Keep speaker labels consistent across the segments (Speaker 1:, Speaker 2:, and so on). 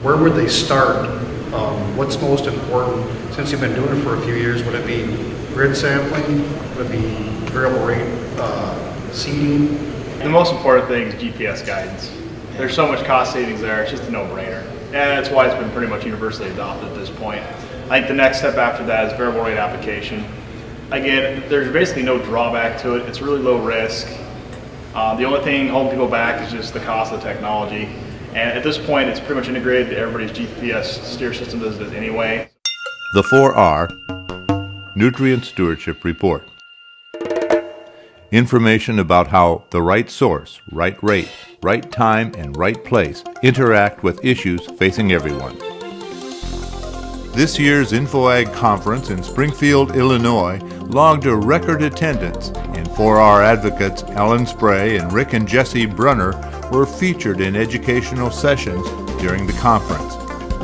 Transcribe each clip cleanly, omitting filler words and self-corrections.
Speaker 1: Where would they start? What's most important? Since you've been doing it for a few years, would it be grid sampling? Would it be variable rate seeding?
Speaker 2: The most important thing is GPS guidance. There's so much cost savings there, it's just a no-brainer. And that's why it's been pretty much universally adopted at this point. I think the next step after that is variable rate application. Again, there's basically no drawback to it. It's really low risk. The only thing holding people back is just the cost of the technology. And at this point, it's pretty much integrated to everybody's GPS steer system as it is anyway.
Speaker 3: The 4R Nutrient Stewardship Report. Information about how the right source, right rate, right time, and right place interact with issues facing everyone. This year's InfoAg Conference in Springfield, Illinois logged a record attendance, and 4R advocates Ellen Spray and Rick and Jesse Brunner were featured in educational sessions during the conference.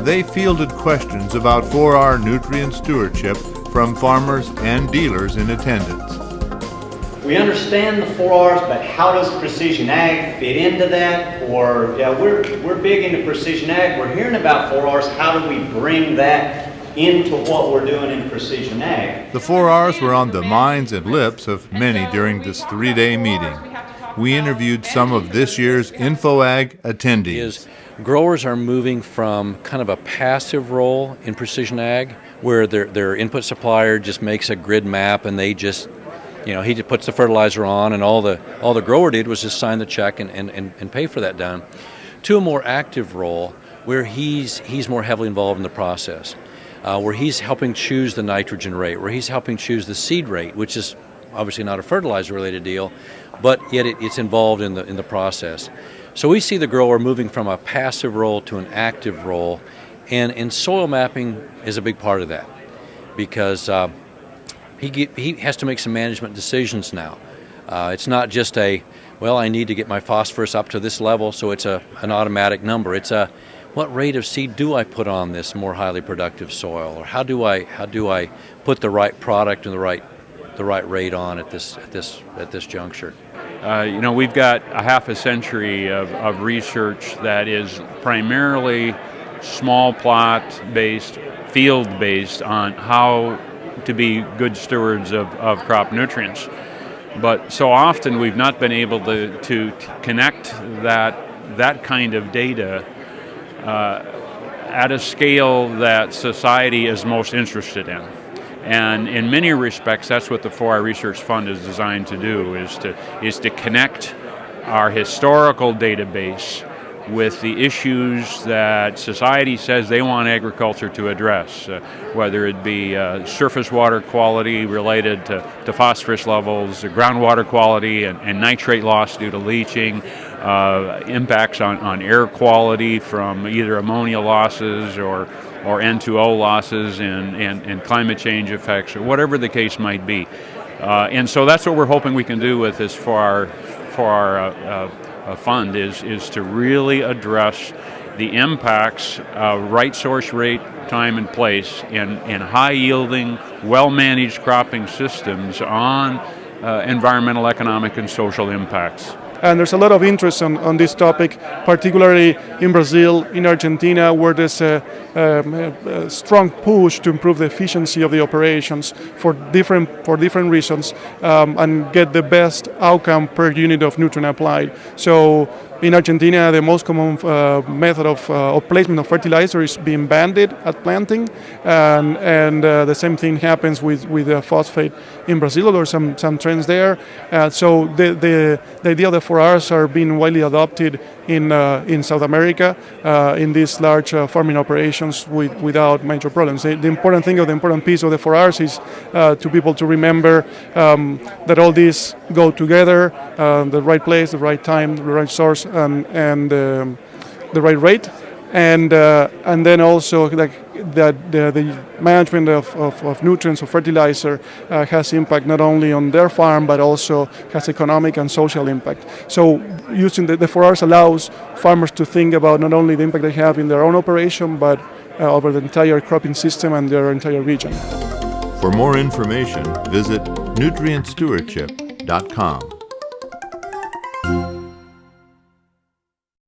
Speaker 3: They fielded questions about 4R nutrient stewardship from farmers and dealers in attendance.
Speaker 4: We understand the 4Rs, but how does precision ag fit into that? Or, yeah, we're big into precision ag. We're hearing about 4Rs. How do we bring that into what we're doing in precision ag?
Speaker 3: The 4Rs were on the minds and lips of many during this 3-day meeting. We interviewed some of this year's InfoAg attendees.
Speaker 5: Growers are moving from kind of a passive role in precision ag, where their input supplier just makes a grid map and they just, he just puts the fertilizer on, and all the grower did was just sign the check and pay for that done, to a more active role where he's more heavily involved in the process, where he's helping choose the nitrogen rate, where he's helping choose the seed rate, which is obviously not a fertilizer related deal, but yet it's involved in the process. So we see the grower moving from a passive role to an active role, and soil mapping is a big part of that, because he has to make some management decisions now. It's not just I need to get my phosphorus up to this level, so it's an automatic number. It's what rate of seed do I put on this more highly productive soil, or how do I put the right product and the right rate on at this juncture.
Speaker 6: We've got a half a century of research that is primarily small plot based, field based, on how to be good stewards of crop nutrients. But so often we've not been able to connect that kind of data at a scale that society is most interested in. And in many respects, that's what the 4R Research Fund is designed to do, is to connect our historical database with the issues that society says they want agriculture to address, whether it be surface water quality related to phosphorus levels, groundwater quality and nitrate loss due to leaching, impacts on air quality from either ammonia losses or N2O losses and climate change effects, or whatever the case might be. And so that's what we're hoping we can do with this for our fund is to really address the impacts of right source, rate, time, and place in high-yielding, well-managed cropping systems on environmental, economic, and social impacts.
Speaker 7: And there's a lot of interest on this topic, particularly in Brazil, in Argentina, where there's a strong push to improve the efficiency of the operations for different reasons, and get the best outcome per unit of nutrient applied. So in Argentina, the most common method of placement of fertilizer is being banded at planting, and the same thing happens with phosphate in Brazil. There are some trends there. So the idea of the 4Rs are being widely adopted in South America in these large farming operations without major problems. The important thing, or the important piece of the 4Rs is to people to remember that all these go together: the right place, the right time, the right source, and the right rate, and then also that the management of nutrients or fertilizer has impact not only on their farm but also has economic and social impact. So using the 4Rs allows farmers to think about not only the impact they have in their own operation but over the entire cropping system and their entire region.
Speaker 3: For more information, visit nutrientstewardship.com.